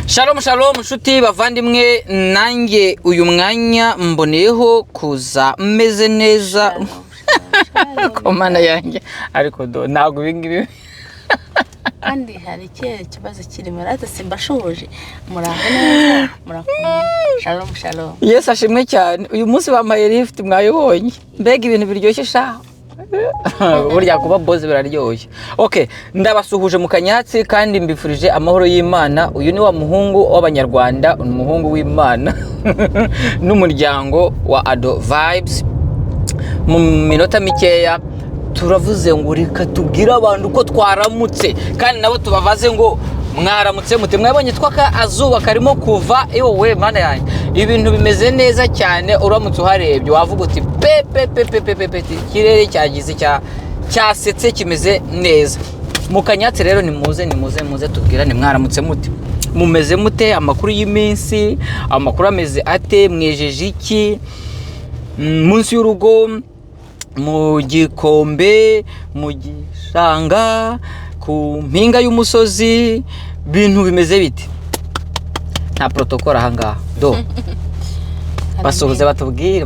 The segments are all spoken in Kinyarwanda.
Shalom shalom nshuti bavandimwe, nanjye uyu mwanya mboneyeho kuza meze neza ko mana yanjye, ariko ntabwo ibingibi kandi hari ikibazo kirimo rata simbashoboje muraho neza murakomeye. Shalom shalom. Yes, ashimwe cyane. Uyu munsi bamaye lift mwayibonye, mbega ibintu biryoshye sha burya kuba boss biraryoshye. Okay, ndabasuhuje mu Kanyatsi kandi mbifurije amahoro y'Imana. Uyu ni wa muhungu w'Abanyarwanda, umuhungu w'Imana n'umuryango wa Ado Vibes. Mu minota mikeya turavuze ngo reka tubwire abantu ko twaramutse, kandi nabo tubabaze ngo mwaramutse mute. Mwabonye twaka azuba karimo kuva, we mana yanjye ibintu bimeze neza cyane. Uramutse uharebye wavuga uti pe ikirere cyagize cyasetse kimeze neza. Mu Kanyatsi rero nimuze tubwirane mwaramutse mute, mumeze mute, amakuru y'iminsi, amakuru ameze ate, mwejeje iki munsi y'urugo, mu gikombe, mu gishanga, ku mpinga y'umusozi, bintu bimeze bite? Nta protocol ahangaha do basuhuze batubwire,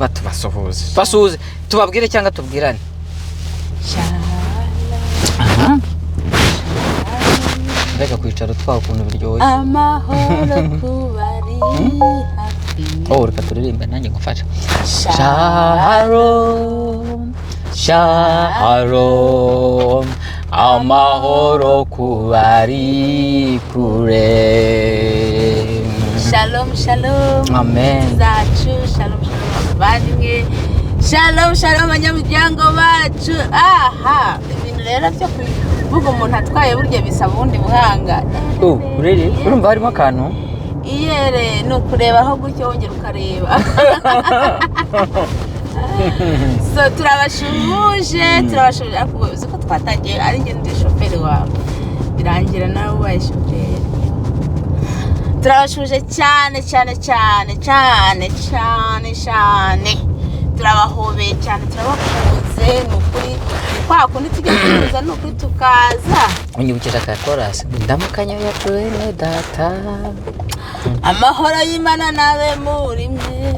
basuhuze tubabwire cyangwa tubwirane. Reka kwicara twaho ukuntu biryoshye. Amahoro kubari hafi. Reka turirimbe nanjye ngufasha. Shalom Shalom, amahoro kubari kure. Shalom shalom. Amen. Zacu shalom bavandimwe. Shalom abanyamuryango bacu. Aha, ibintu rero byo kuvuga umuntu atwaye burya bisaba ubundi buhanga. Urumva harimo akantu? Iyere no kureba aho gutyo wongera ukareba. So turabashuje ariko uzi ko twatangiye ari njye ndi shoferi wawe, birangira nawe ubaye shoferi. Turabashuje cyane turabahobeye cyane, turabakunze n'ukuri, kwa kundi tujya kuza n'ukuri tukaza. Unyibukije ka chorus, ndamukanya yacu bene data, amahoro y'Imana nabe muri mwe.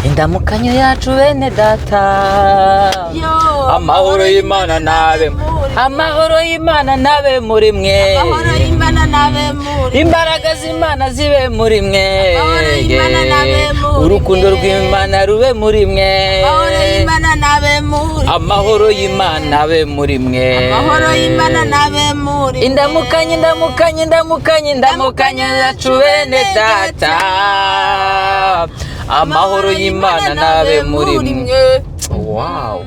Indamukanyo yacu bene data, amahoro y'Imana nabe, amahoro y'Imana nabe muri mwe, amahoro y'Imana nabe muri, imbaraga z'Imana zibe muri mwe, amahoro y'Imana nabe muri, urukundo rw'Imana rube muri mwe, amahoro y'Imana nabe muri, amahoro y'Imana nabe muri mwe, amahoro y'Imana nabe muri, indamukanyo yacu bene data, amahoro y'Imana nabe muri mwe. Wow.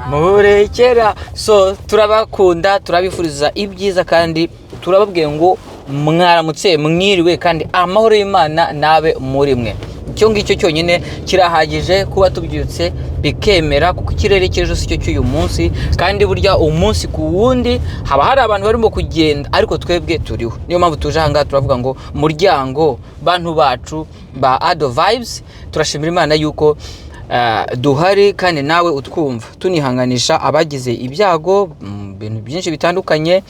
Murekera. So turabakunda, turabifuriza ibyiza kandi turababwiye ngo mwaramutse mwiriwe kandi amahoro y'Imana nabe muri mwe. Icyo ngicyo cyonyine kirahagije kuba tubyutse bikemera, kuko ikirere cy'ejo si cyo cy'uyu munsi, kandi burya umunsi ku wundi haba hari abantu barimo kugenda, ariko twebwe turiho. Niyo mpamvu tuje ahangaha turavuga ngo muryango bantu bacu ba Ado Vibes, turashimira Imana yuko duhari kandi nawe utwumva, tunihanganisha abagize ibyago bintu byinshi bitandukanye.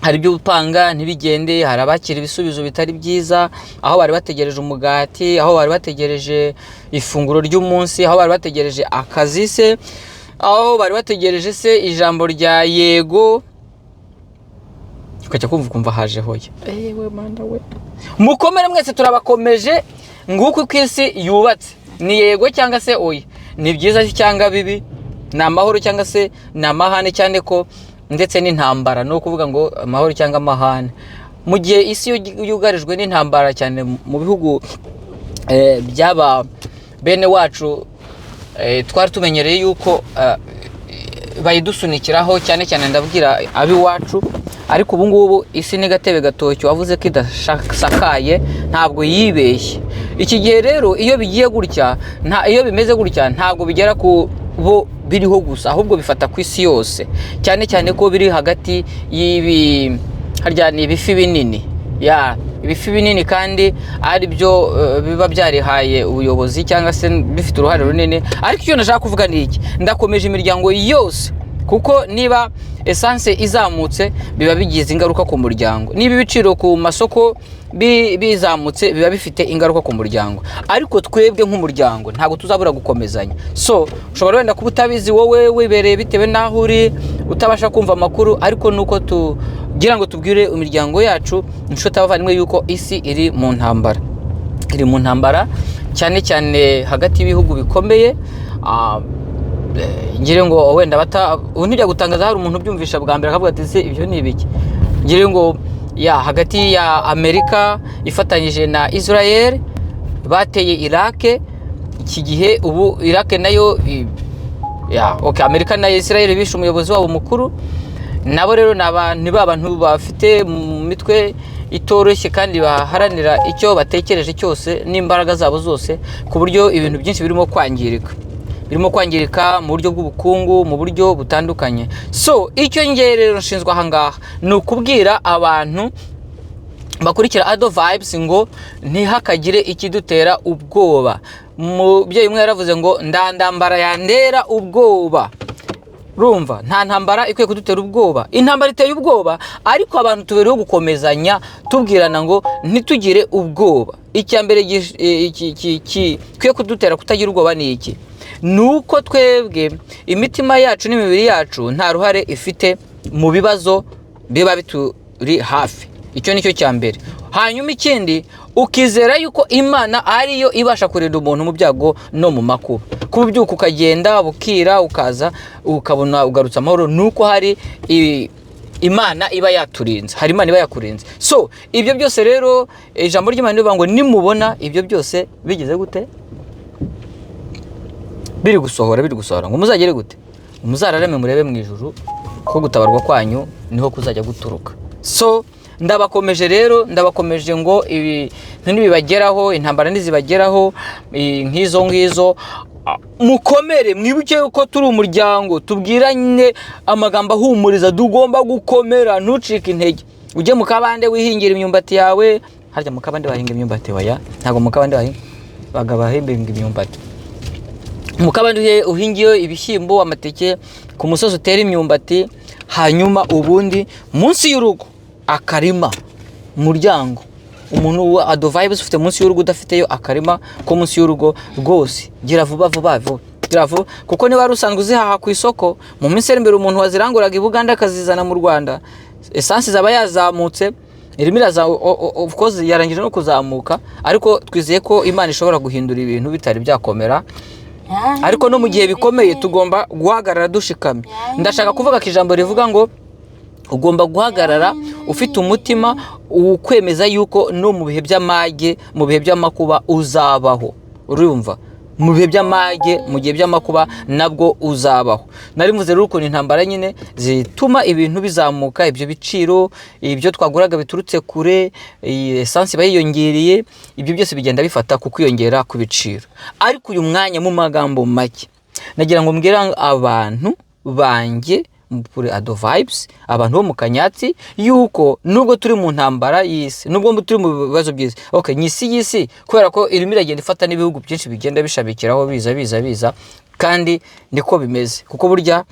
Hari ibyo upanga ntibigende, hari abakira ibisubizo bitari byiza, aho bari bategereje umugati, aho bari bategereje ifunguro ry'umunsi, aho bari bategereje akazi se, aho bari bategereje se ijambo rya yego, ukajya kumva haje hoya. Ewe manda we, mukomere mwese, turabakomeje. Nguko uko isi yubatse, ni yego cyangwa se oya, ni byiza cyangwa bibi, ni amahoro cyangwa se ni amahane, cyane ko ndetse n'intambara, no kuvuga ngo amahoro cyangwa amahane. Mu gihe isi yugarijwe n'intambara cyane mu bihugu byaba bene wacu, twari tumenyereye yuko bayidusunikiraho cyane ndabwira abi wacu, ariko ubu ngubu isi ni gatebe gatoki, wavuze ko idasakaye ntabwo yibeshye. Iki gihe rero iyo bigiye gutya, iyo bimeze gutya, ntabwo bigera ku bo biriho gusa, ahubwo bifata ku isi yose, cyane ko biri hagati y'ibi harya ni ibifi binini, ibifi binini kandi ari byo biba byarihaye ubuyobozi cyangwa se bifite uruhare runini. Ariko icyo nashaka kuvuga ni iki, ndakomeje imiryango yose kuko niba essence izamutse biba bigize ingaruka ku muryango, niba ibiciro ku masoko bizamutse biba bifite ingaruka ku muryango. Ariko twebwe nk'umuryango ntabwo tuzabura gukomezanya. So ushobora wenda kuba utabizi wowe wibereye bitewe n'aho uri, utabasha kumva amakuru, ariko nuko tugira ngo tubwire imiryango yacu, inshuti abavandimwe, yuko isi iri mu ntambara. Iri mu ntambara cyane cyane hagati y'ibihugu bikomeye. Ngire ngo wenda ntijya gutangaza hari umuntu ubyumvisha bwa mbere akavuga ati se ibyo ni ibiki. Ngire ngo hagati ya Amerika ifatanyije na Israel bateye Iraq. Iki gihe ubu Iraq nayo Amerika na Israel bishe umuyobozi wabo mukuru. Nabo rero ni abantu bafite mu mitwe itoroshye kandi baharanira icyo batekereje cyose n'imbaraga zabo zose, ku buryo ibintu byinshi birimo kwangirika mu buryo bw'ubukungu, mu buryo butandukanye. So icyo ngiye rero nshinzwe ahangaha ni ukubwira abantu bakurikira Ado Vibes ngo ntihakagire ikidutera ubwoba. Umubyeyi umwe yaravuze ngo ndandambara yandera ubwoba. Rumva, nta ntambara ikwiye kudutera ubwoba. Intambara iteye ubwoba, ariko abantu tubereho gukomezanya tubwirana ngo ntitugire ubwoba. Icyambere kwiye kudutera kutagira ubwoba ni iki? Nuko twebwe imitima yacu n'imibiri yacu nta ruhare ifite mu bibazo biba bituri hafi. Icyo nicyo cyambere. Hanyuma ikindi, ukizera yuko Imana ariyo ibasha kurinda umuntu mu byago no mu makuba. Kubyuka ukagenda bukira ukaza ukabona ugarutse amahoro, nuko hari Imana iba yaturinze, hari Imana iba yakurinze. So ibyo byose rero ijambo ry'Imana rivuga ngo nimubona ibyo byose bigize gute, biri gusohora ngo muzagere gute, muzararame murebe mu ijuru, ko gutabarwa kwanyu niho kuzajya guturuka. So ndabakomeje ngo ibi ntibibageraho, intambara ntizibageraho nk'izo ngizo. Mukomere, mwibuke yuko turi umuryango, tubwiranye amagambo ahumuriza, tugomba gukomera, ntucike intege. Ujye mu kabande wihingira imyumbati yawe. Harya mu kabande bahinga imyumbati waya? Ntabwo mu kabande bahinga imyumbati. Mu kabande uhingiye ibishyimbo, amateke, ku musozi utera imyumbati, hanyuma ubundi munsi y'urugo akarima muryango. Umuntu wa Ado Vibes ufite munsi y'urugo udafiteyo akarima ko munsi y'urugo, rwose gira vuba, kuko niba rusanzwe uzihaha ku isoko, mu minsi imbere umuntu waziranguraga i Buganda akazizana mu Rwanda, essence zaba yazamutse, irimo of course yarangije no kuzamuka, ariko twizeye ko Imana ishobora guhindura ibintu bitari byakomera. Ariko no mu gihe bikomeye tugomba guhagarara dushikamye. Ndashaka kuvuga ko ijambo rivuga ngo ugomba guhagarara ufite umutima ukwemeza yuko no mu bihe by'amage, mu bihe by'amakuba uzabaho. Urumva, mu bihe by'amage, mu gihe by'amakuba nabwo uzabaho. Nari muze rero uko intambara nyine zituma ibintu bizamuka, ibyo biciro, ibyo twaguraga biturutse kure, essence bayiyongereye, ibyo byose bigenda bifata ku kwiyongera ku biciro. Ariko uyu mwanya mu magambo make nagira ngo mbwira abantu banjye muri Ado Vibes, abantu bo mu Kanyatsi, yuko nubwo turi mu ntambara y'isi, nubwo turi mu bibazo by'isi, nyisi y'isi kubera ko irimo iragenda ifata n'ibihugu byinshi bigenda bishabikiraho biza, kandi niko bimeze, kuko burya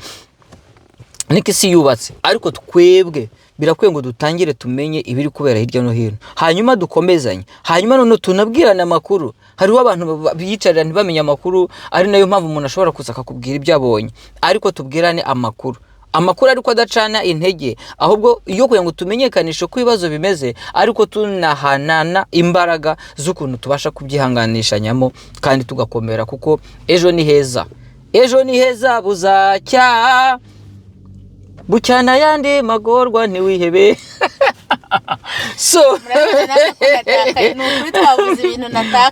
niko isi yubatse. Ariko twebwe birakwiye ngo dutangire tumenye ibiri kubera hirya no hino, hanyuma dukomezanye, hanyuma none tunabwirana amakuru. Hariho abantu biyicarira ntibamenye amakuru, ari nayo mpamvu umuntu ashobora kuza akakubwira ibyo abonye. Ariko tubwirane amakuru ariko adacana intege, ahubwo iyo kugira ngo tumenyekanishe ko ibibazo bimeze, ariko tunahanana imbaraga z'ukuntu tubasha kubyihanganishanyamo kandi tugakomera, kuko ejo ni heza buzacya, bucyana yandi magorwa ntiwihebe. So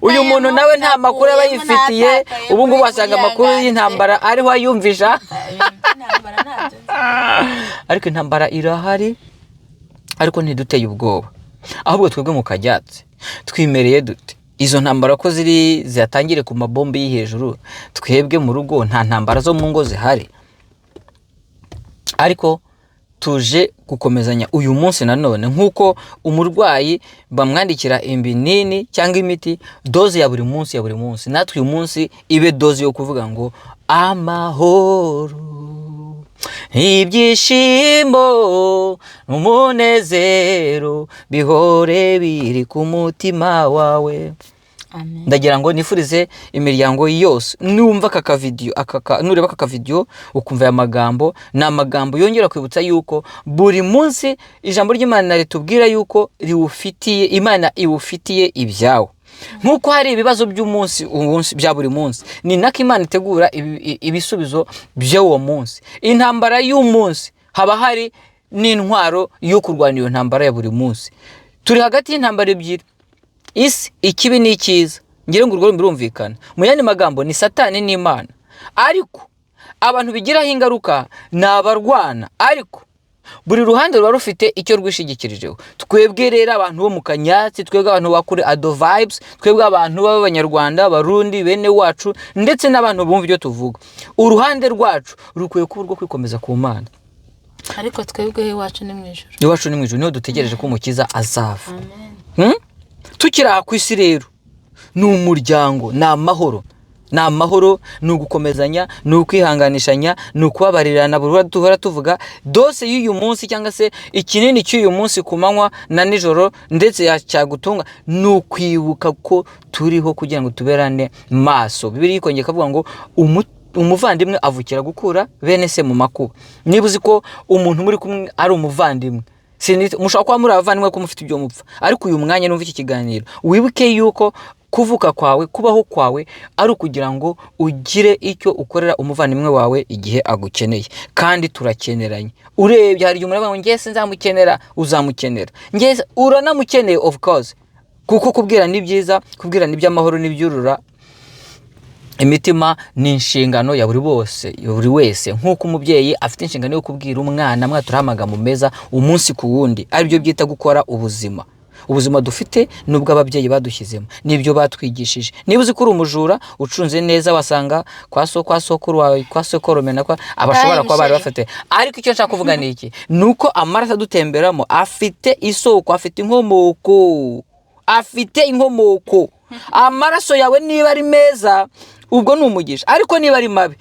uyu muntu nawe nta makuru aba yifitiye, ubu ngubu wasanga amakuru y'intambara ariho ayumvisha. Ariko intambara irahari, ariko ntiduteye ubwoba, ahubwo twebwe mu Kanyatsi twimereye dute. Izo ntambara ko ziyatangire ku mabombe y'ihejuru, twebwe mu rugo nta ntambara zo mu ngo zihari. Ariko tuje gukomezanya uyu munsi nanone, nk'uko umurwayi bamwandikira ibinini cyangwa imiti, doze ya buri munsi, natwe uyu munsi ibe doze yo kuvuga ngo amahoro ibyishimo n'umunezero bihore biri ku mutima wawe. Amen. Ndagira ngo nifurize imiryango yose numva nureba aka video ukumva aya magambo, ni amagambo yongera kwibutsa yuko buri munsi ijambo ry'Imana ritubwira yuko Imana iwufitiye ibyawe. Nkuko hari ibibazo by'umunsi bya buri munsi, ni nako Imana itegura ibisubizo by'uwo munsi. Intambara y'umunsi haba hari n'intwaro yo kurwanya iyo ntambara ya buri munsi. Turi hagati y'intambara ebyiri, isi, ikibi n'icyiza. Ngire ngo urwo birumvikana. Mu yandi magambo ni Satani n'Imana. Ariko abantu bigiraho ingaruka ni abarwana, ariko buri ruhande ruba rufite icyo rwishigikirijeho. Twebwe rero abantu bo mu kanyatsi, twebwe abantu bakuri Ado Vibes, twebwe abantu b'abanyarwanda, abarundi, bene wacu, ndetse n'abantu bumva ibyo tuvuga, uruhande rwacu rukwiye kuba urwo kwikomeza ku Mana. Ariko twebwe iwacu ni mu ijuru. Iwacu ni mu ijuru, niho dutegereje ko umukiza azava. Amen. Tukiri aha ku isi rero, ni umuryango, ni amahoro. Ni amahoro, ni ugukomezanya, ni ukwihanganishanya, ni ukubabarirana. Duhora tuvuga dose y'uyu munsi cyangwa se ikinini cy'uyu munsi ku manywa na nijoro, ndetse cyagutunga ni ukwibuka ko turiho kugira ngo tuberane maso. Bibiliya ikongera ikavuga ngo umuvandimwe avukira gukura bene se mu makuba. Niba uzi ko umuntu muri kumwe ari umuvandimwe, mushobora kuba muri abavandimwe ko mufite ibyo mupfa, ariko uyu mwanya numva iki kiganiro wibuke yuko kuvuka kwawe, kubaho kwawe ari ukugira ngo ugire icyo ukorera umuvandimwe wawe igihe agukeneye. Kandi turakeneranye. Urebye hari igihe umuntu avuga ngo ngiye sinzamukenera, uzamukenera. Ngiye uranamukeneye of course, kuko kubwira ni byiza, kubwira ni by'amahoro n'ibyurura imitima. Ni inshingano ya buri wese. Nk'uko umubyeyi afite inshingano yo kubwira umwana mwatura amagambo meza umunsi ku wundi, ari byo byita gukora ubuzima. Ubuzima dufite nubwo ababyeyi badushyizemo, nibyo batwigishije. Niba uzi ko uri umujura ucunze neza, wasanga kwa sokuru wawe, kwa sokoromena kwa abashobora kuba bari bafite. Ariko icyo nshaka kuvuga ni iki, nuko amaraso adutemberamo afite isoko, afite inkomoko, amaraso yawe niba ari meza ubwo ni umugisha, ariko niba ari mabi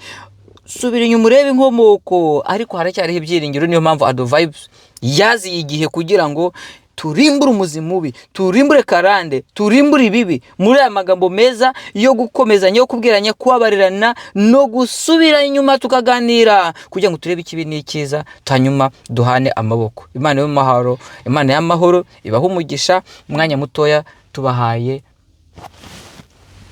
subira inyuma urebe inkomoko. Ariko haracyariho ibyiringiro. Niyo mpamvu Ado Vibes yaziye igihe kugira ngo turimbure umuzi mubi, turimbure karande, turimbure ibibi muri aya magambo meza yo gukomezanya, yo kubwiranya, kubabarirana no gusubira inyuma tukaganira kugira ngo turebe ikibi n'icyiza, hanyuma duhane amaboko. Imana y'amahoro, Imana y'amahoro ibaho umugisha. Umwanya mutoya tubahaye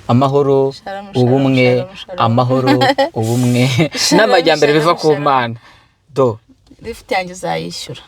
amahoro, ubumwe, amahoro, ubumwe n'amajyambere biva ku Mana. Lift yanjye uzayishyura.